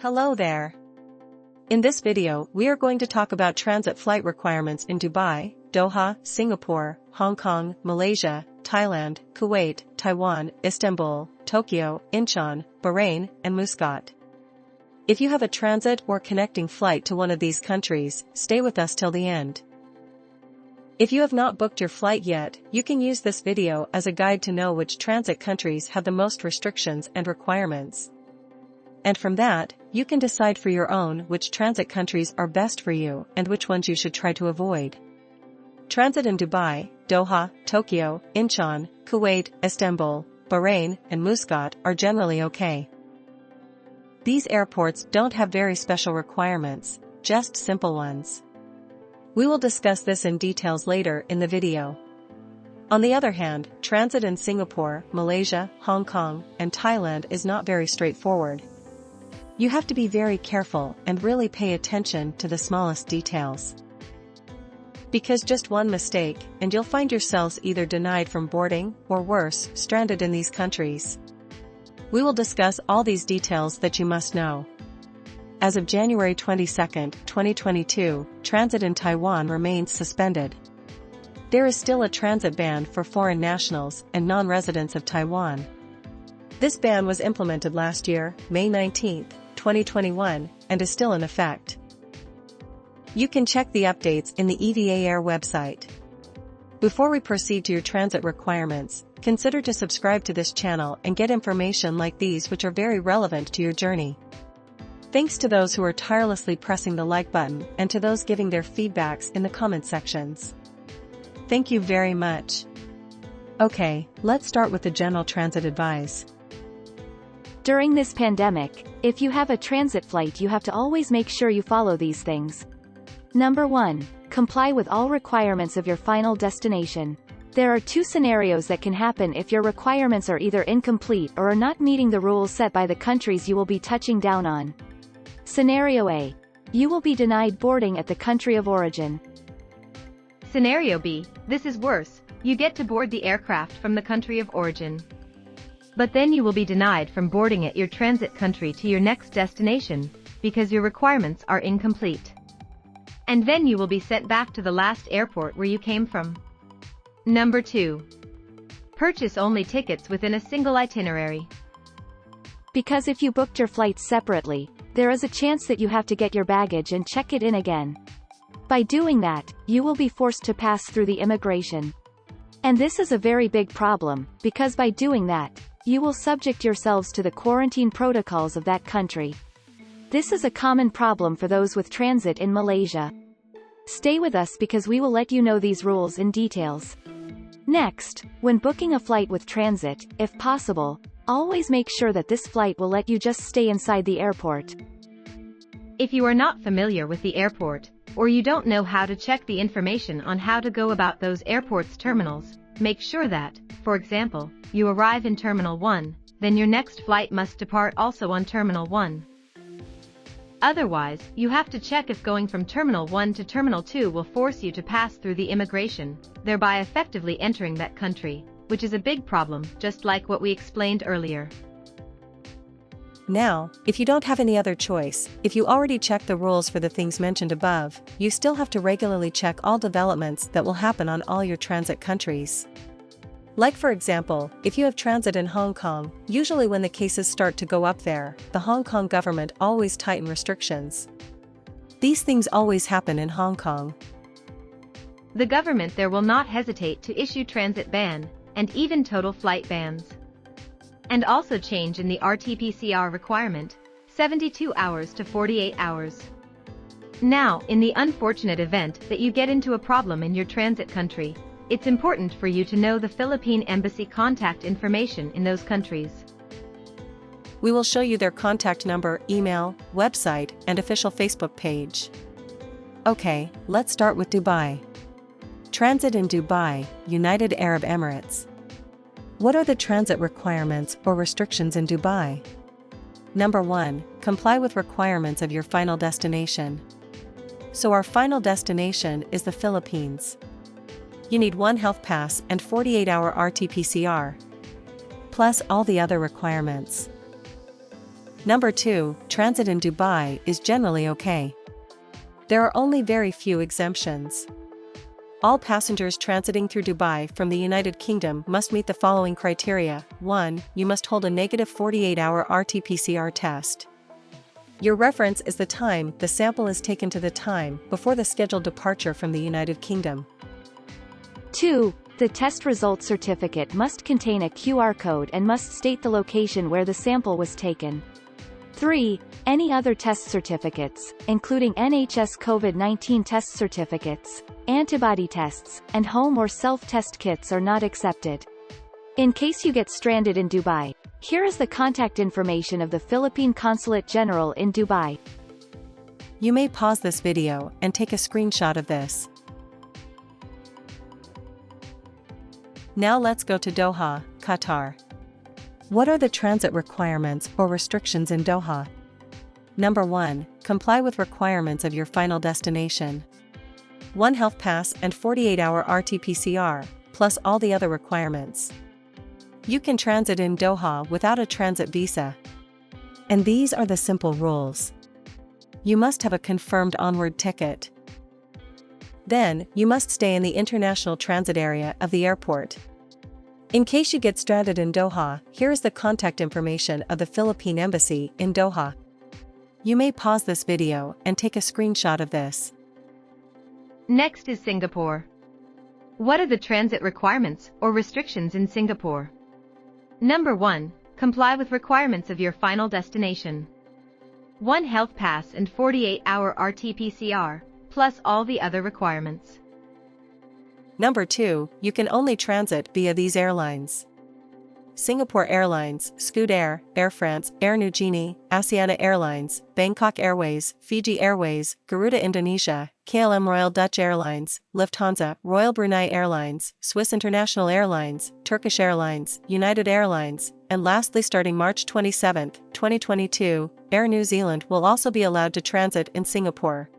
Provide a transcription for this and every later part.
Hello there. In this video, we are going to talk about transit flight requirements in Dubai, Doha, Singapore, Hong Kong, Malaysia, Thailand, Kuwait, Taiwan, Istanbul, Tokyo, Incheon, Bahrain, and Muscat. If you have a transit or connecting flight to one of these countries, stay with us till the end. If you have not booked your flight yet, you can use this video as a guide to know which transit countries have the most restrictions and requirements. And from that, you can decide for your own which transit countries are best for you and which ones you should try to avoid. Transit in Dubai, Doha, Tokyo, Incheon, Kuwait, Istanbul, Bahrain, and Muscat are generally okay. These airports don't have very special requirements, just simple ones. We will discuss this in details later in the video. On the other hand, transit in Singapore, Malaysia, Hong Kong, and Thailand is not very straightforward. You have to be very careful and really pay attention to the smallest details. Because just one mistake, and you'll find yourselves either denied from boarding, or worse, stranded in these countries. We will discuss all these details that you must know. As of January 22, 2022, transit in Taiwan remains suspended. There is still a transit ban for foreign nationals and non-residents of Taiwan. This ban was implemented last year, May 19, 2021, and is still in effect. You can check the updates in the EVA Air website. Before we proceed to your transit requirements, consider to subscribe to this channel and get information like these which are very relevant to your journey. Thanks to those who are tirelessly pressing the like button and to those giving their feedbacks in the comment sections. Thank you very much. Okay, let's start with the general transit advice. During this pandemic, if you have a transit flight, you have to always make sure you follow these things. Number 1. Comply with all requirements of your final destination. There are two scenarios that can happen if your requirements are either incomplete or are not meeting the rules set by the countries you will be touching down on. Scenario A. You will be denied boarding at the country of origin. Scenario B. This is worse, you get to board the aircraft from the country of origin. But then you will be denied from boarding at your transit country to your next destination, because your requirements are incomplete. And then you will be sent back to the last airport where you came from. Number 2. Purchase only tickets within a single itinerary. Because if you booked your flights separately, there is a chance that you have to get your baggage and check it in again. By doing that, you will be forced to pass through the immigration. And this is a very big problem, because by doing that, you will subject yourselves to the quarantine protocols of that country. This is a common problem for those with transit in Malaysia. Stay with us because we will let you know these rules in details. Next, when booking a flight with transit, if possible, always make sure that this flight will let you just stay inside the airport. If you are not familiar with the airport, or you don't know how to check the information on how to go about those airports' terminals, make sure that, for example, you arrive in Terminal 1, then your next flight must depart also on Terminal 1. Otherwise, you have to check if going from Terminal 1 to Terminal 2 will force you to pass through the immigration, thereby effectively entering that country, which is a big problem, just like what we explained earlier. Now, if you don't have any other choice, if you already checked the rules for the things mentioned above, you still have to regularly check all developments that will happen on all your transit countries. Like for example, if you have transit in Hong Kong, usually when the cases start to go up there, the Hong Kong government always tighten restrictions. These things always happen in Hong Kong. The government there will not hesitate to issue transit ban, and even total flight bans. And also change in the RT-PCR requirement, 72 hours to 48 hours. Now, in the unfortunate event that you get into a problem in your transit country, it's important for you to know the Philippine Embassy contact information in those countries. We will show you their contact number, email, website, and official Facebook page. Okay, let's start with Dubai. Transit in Dubai, United Arab Emirates. What are the transit requirements or restrictions in Dubai? Number 1. Comply with requirements of your final destination. So our final destination is the Philippines. You need one health pass and 48-hour RT-PCR. plus all the other requirements. Number 2, transit in Dubai is generally okay. There are only very few exemptions. All passengers transiting through Dubai from the United Kingdom must meet the following criteria. 1. You must hold a negative 48-hour RT-PCR test. Your reference is the time the sample is taken to the time before the scheduled departure from the United Kingdom. 2. The test result certificate must contain a QR code and must state the location where the sample was taken. 3. Any other test certificates, including NHS COVID-19 test certificates, antibody tests, and home or self-test kits are not accepted. In case you get stranded in Dubai, here is the contact information of the Philippine Consulate General in Dubai. You may pause this video and take a screenshot of this. Now let's go to Doha, Qatar. What are the transit requirements or restrictions in Doha? Number 1. Comply with requirements of your final destination. 1 health pass and 48-hour RT-PCR, plus all the other requirements. You can transit in Doha without a transit visa. And these are the simple rules. You must have a confirmed onward ticket. Then, you must stay in the international transit area of the airport. In case you get stranded in Doha, here is the contact information of the Philippine Embassy in Doha. You may pause this video and take a screenshot of this. Next is Singapore. What are the transit requirements or restrictions in Singapore? Number 1. Comply with requirements of your final destination. 1 health pass and 48-hour RT-PCR, plus all the other requirements. Number 2, you can only transit via these airlines: Singapore Airlines, Scoot Air, Air France, Air Niugini, Asiana Airlines, Bangkok Airways, Fiji Airways, Garuda Indonesia, KLM Royal Dutch Airlines, Lufthansa, Royal Brunei Airlines, Swiss International Airlines, Turkish Airlines, United Airlines, and lastly, starting March 27, 2022, Air New Zealand will also be allowed to transit in Singapore.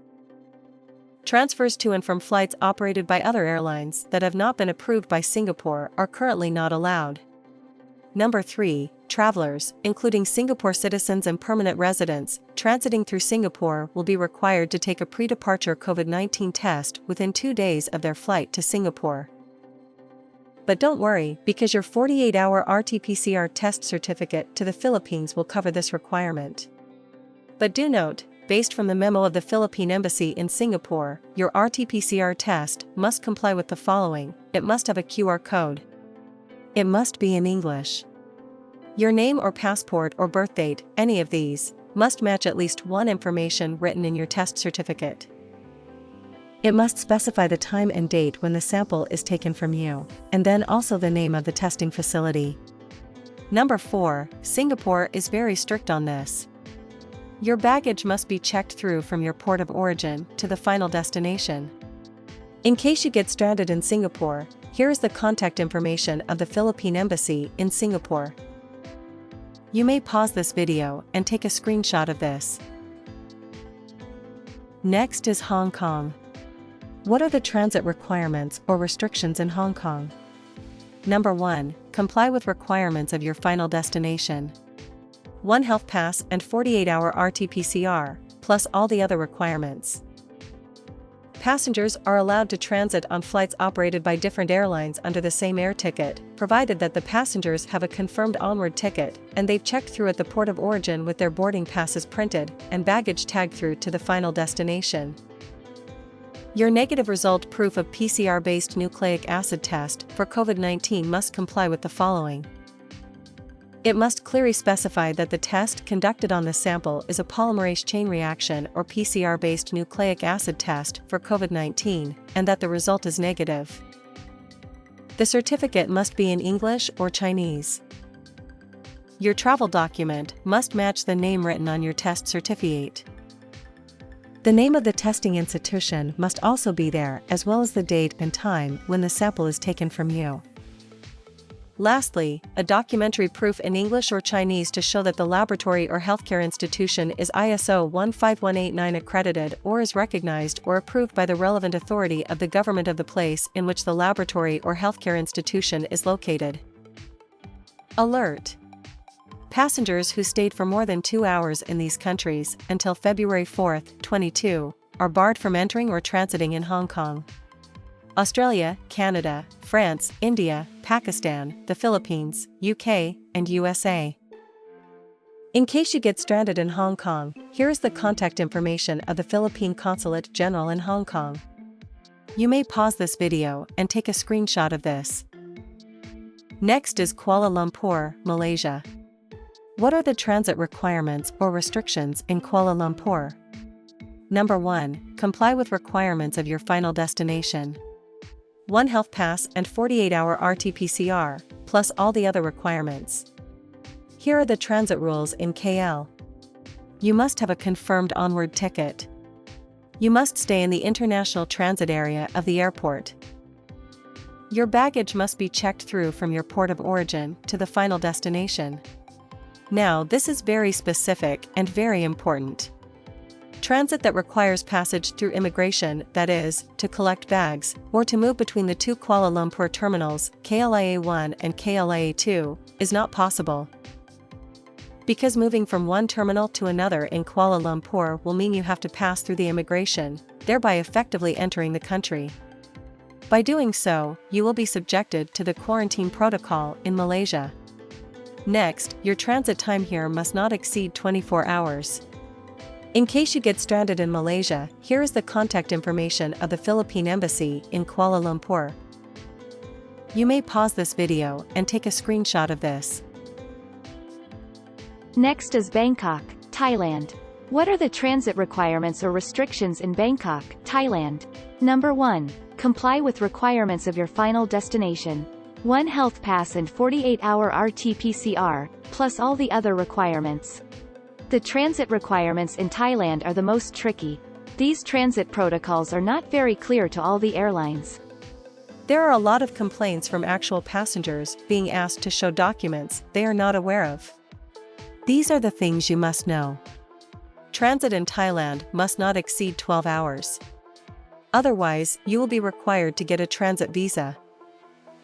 Transfers to and from flights operated by other airlines that have not been approved by Singapore are currently not allowed. Number 3, travelers, including Singapore citizens and permanent residents, transiting through Singapore will be required to take a pre-departure COVID-19 test within 2 days of their flight to Singapore. But don't worry, because your 48-hour RT-PCR test certificate to the Philippines will cover this requirement. But do note, based from the memo of the Philippine Embassy in Singapore, your RT-PCR test must comply with the following: it must have a QR code. It must be in English. Your name or passport or birth date, any of these, must match at least one information written in your test certificate. It must specify the time and date when the sample is taken from you, and then also the name of the testing facility. Number 4, Singapore is very strict on this. Your baggage must be checked through from your port of origin to the final destination. In case you get stranded in Singapore, here is the contact information of the Philippine Embassy in Singapore. You may pause this video and take a screenshot of this. Next is Hong Kong. What are the transit requirements or restrictions in Hong Kong? Number 1, comply with requirements of your final destination. 1 health pass and 48-hour RT-PCR, plus all the other requirements. Passengers are allowed to transit on flights operated by different airlines under the same air ticket, provided that the passengers have a confirmed onward ticket and they've checked through at the port of origin with their boarding passes printed and baggage tagged through to the final destination. Your negative result proof of PCR-based nucleic acid test for COVID-19 must comply with the following. It must clearly specify that the test conducted on the sample is a polymerase chain reaction or PCR-based nucleic acid test for COVID-19, and that the result is negative. The certificate must be in English or Chinese. Your travel document must match the name written on your test certificate. The name of the testing institution must also be there, as well as the date and time when the sample is taken from you. Lastly, a documentary proof in English or Chinese to show that the laboratory or healthcare institution is ISO 15189 accredited or is recognized or approved by the relevant authority of the government of the place in which the laboratory or healthcare institution is located. Alert! Passengers who stayed for more than 2 hours in these countries until February 4, 2022, are barred from entering or transiting in Hong Kong, Australia, Canada, France, India, Pakistan, the Philippines, UK, and USA. In case you get stranded in Hong Kong, here is the contact information of the Philippine Consulate General in Hong Kong. You may pause this video and take a screenshot of this. Next is Kuala Lumpur, Malaysia. What are the transit requirements or restrictions in Kuala Lumpur? Number 1. Comply with requirements of your final destination. 1 health pass and 48-hour RT-PCR, plus all the other requirements. Here are the transit rules in KL. You must have a confirmed onward ticket. You must stay in the international transit area of the airport. Your baggage must be checked through from your port of origin to the final destination. Now, this is very specific and very important. Transit that requires passage through immigration, that is, to collect bags, or to move between the 2 Kuala Lumpur terminals, KLIA-1 and KLIA-2, is not possible. Because moving from one terminal to another in Kuala Lumpur will mean you have to pass through the immigration, thereby effectively entering the country. By doing so, you will be subjected to the quarantine protocol in Malaysia. Next, your transit time here must not exceed 24 hours. In case you get stranded in Malaysia, here is the contact information of the Philippine Embassy in Kuala Lumpur. You may pause this video and take a screenshot of this. Next is Bangkok, Thailand. What are the transit requirements or restrictions in Bangkok, Thailand? Number 1. Comply with requirements of your final destination. 1 health pass and 48-hour RT-PCR, plus all the other requirements. The transit requirements in Thailand are the most tricky. These transit protocols are not very clear to all the airlines. There are a lot of complaints from actual passengers being asked to show documents they are not aware of. These are the things you must know. Transit in Thailand must not exceed 12 hours. Otherwise, you will be required to get a transit visa.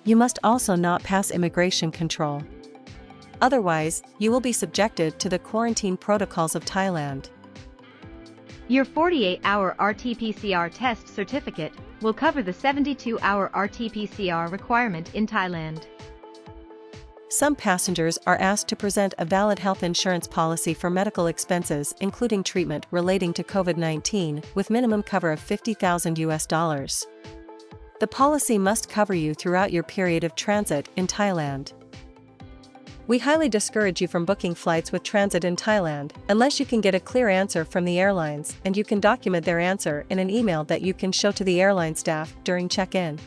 You must also not pass immigration control. Otherwise, you will be subjected to the quarantine protocols of Thailand. Your 48-hour RT-PCR test certificate will cover the 72-hour RT-PCR requirement in Thailand. Some passengers are asked to present a valid health insurance policy for medical expenses, including treatment relating to COVID-19, with minimum cover of $50,000. The policy must cover you throughout your period of transit in Thailand. We highly discourage you from booking flights with transit in Thailand, unless you can get a clear answer from the airlines and you can document their answer in an email that you can show to the airline staff during check-in.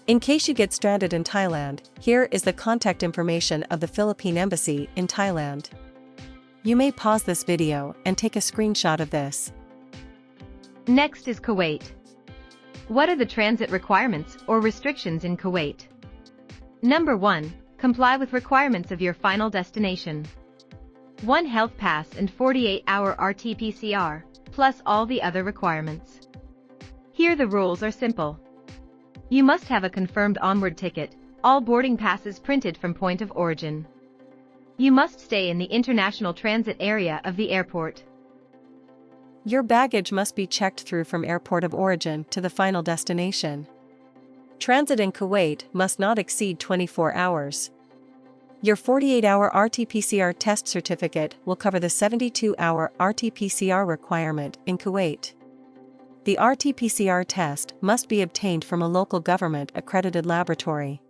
In case you get stranded in Thailand, here is the contact information of the Philippine Embassy in Thailand. You may pause this video and take a screenshot of this. Next is Kuwait. What are the transit requirements or restrictions in Kuwait? Number 1. Comply with requirements of your final destination. 1 health pass and 48-hour RT-PCR, plus all the other requirements. Here the rules are simple. You must have a confirmed onward ticket, all boarding passes printed from point of origin. You must stay in the international transit area of the airport. Your baggage must be checked through from airport of origin to the final destination. Transit in Kuwait must not exceed 24 hours. Your 48-hour RT-PCR test certificate will cover the 72-hour RT-PCR requirement in Kuwait. The RT-PCR test must be obtained from a local government-accredited laboratory.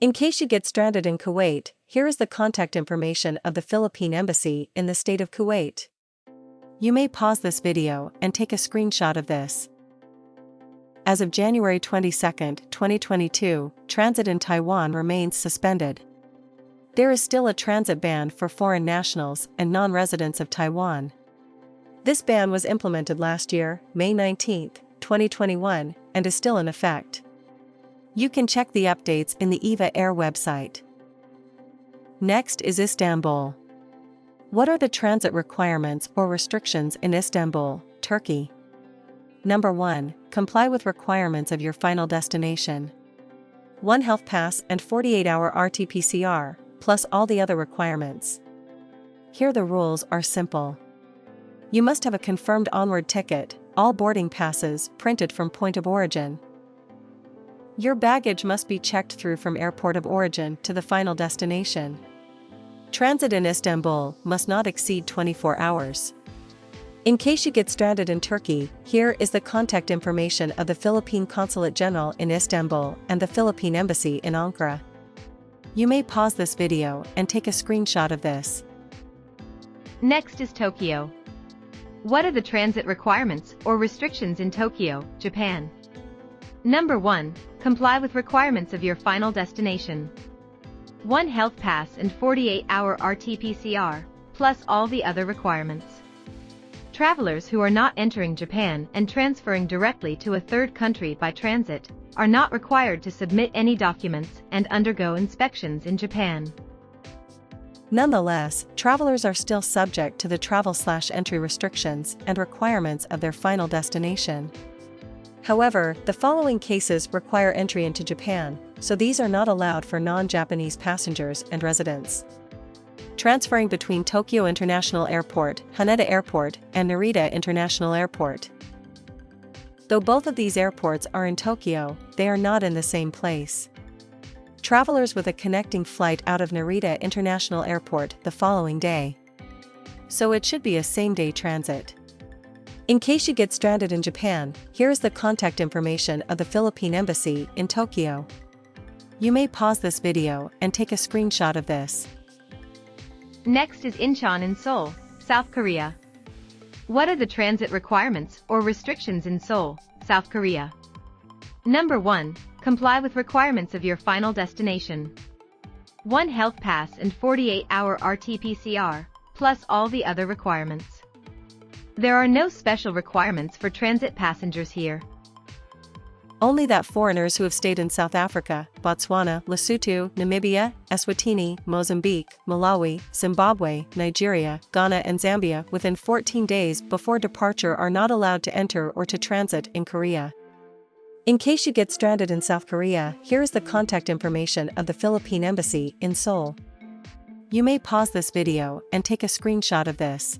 In case you get stranded in Kuwait, here is the contact information of the Philippine Embassy in the state of Kuwait. You may pause this video and take a screenshot of this. As of January 22, 2022, transit in Taiwan remains suspended. There is still a transit ban for foreign nationals and non-residents of Taiwan. This ban was implemented last year, May 19, 2021, and is still in effect. You can check the updates in the EVA Air website. Next is Istanbul. What are the transit requirements or restrictions in Istanbul, Turkey? Number 1. Comply with requirements of your final destination. 1 health pass and 48-hour RT-PCR, plus all the other requirements. Here the rules are simple. You must have a confirmed onward ticket, all boarding passes printed from point of origin. Your baggage must be checked through from airport of origin to the final destination. Transit in Istanbul must not exceed 24 hours. In case you get stranded in Turkey, here is the contact information of the Philippine Consulate General in Istanbul and the Philippine Embassy in Ankara. You may pause this video and take a screenshot of this. Next is Tokyo. What are the transit requirements or restrictions in Tokyo, Japan? Number 1. Comply with requirements of your final destination. 1 health pass and 48-hour RT-PCR, plus all the other requirements. Travelers who are not entering Japan and transferring directly to a third country by transit are not required to submit any documents and undergo inspections in Japan. Nonetheless, travelers are still subject to the travel/entry restrictions and requirements of their final destination. However, the following cases require entry into Japan, so these are not allowed for non-Japanese passengers and residents. Transferring between Tokyo International Airport, Haneda Airport, and Narita International Airport. Though both of these airports are in Tokyo, they are not in the same place. Travelers with a connecting flight out of Narita International Airport the following day. So it should be a same-day transit. In case you get stranded in Japan, here is the contact information of the Philippine Embassy in Tokyo. You may pause this video and take a screenshot of this. Next is Incheon in Seoul, South Korea. What are the transit requirements or restrictions in Seoul, South Korea? Number 1. Comply with requirements of your final destination. 1 health pass and 48-hour RT-PCR, plus all the other requirements. There are no special requirements for transit passengers here. Only that foreigners who have stayed in South Africa, Botswana, Lesotho, Namibia, Eswatini, Mozambique, Malawi, Zimbabwe, Nigeria, Ghana and Zambia within 14 days before departure are not allowed to enter or to transit in Korea. In case you get stranded in South Korea, here is the contact information of the Philippine Embassy in Seoul. You may pause this video and take a screenshot of this.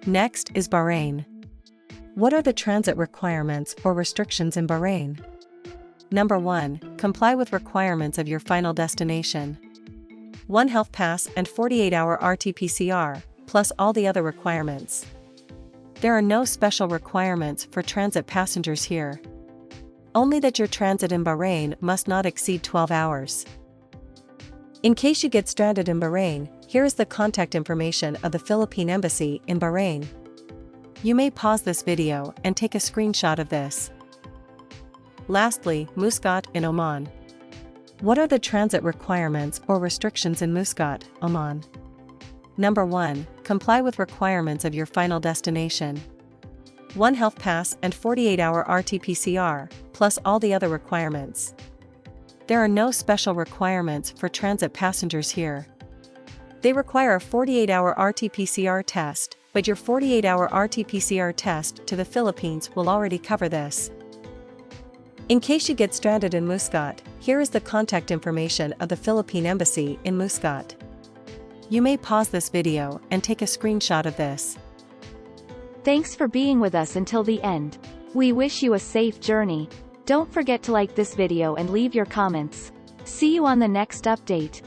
Next is Bahrain. What are the transit requirements or restrictions in Bahrain? Number 1. Comply with requirements of your final destination. 1 health pass and 48-hour RT-PCR, plus all the other requirements. There are no special requirements for transit passengers here. Only that your transit in Bahrain must not exceed 12 hours. In case you get stranded in Bahrain, here is the contact information of the Philippine Embassy in Bahrain. You may pause this video and take a screenshot of this. Lastly, Muscat in Oman. What are the transit requirements or restrictions in Muscat, Oman? Number 1. Comply with requirements of your final destination. 1 health pass and 48-hour RT-PCR, plus all the other requirements. There are no special requirements for transit passengers here. They require a 48-hour RT-PCR test, but your 48-hour RT-PCR test to the Philippines will already cover this. In case you get stranded in Muscat, here is the contact information of the Philippine Embassy in Muscat. You may pause this video and take a screenshot of this. Thanks for being with us until the end. We wish you a safe journey. Don't forget to like this video and leave your comments. See you on the next update.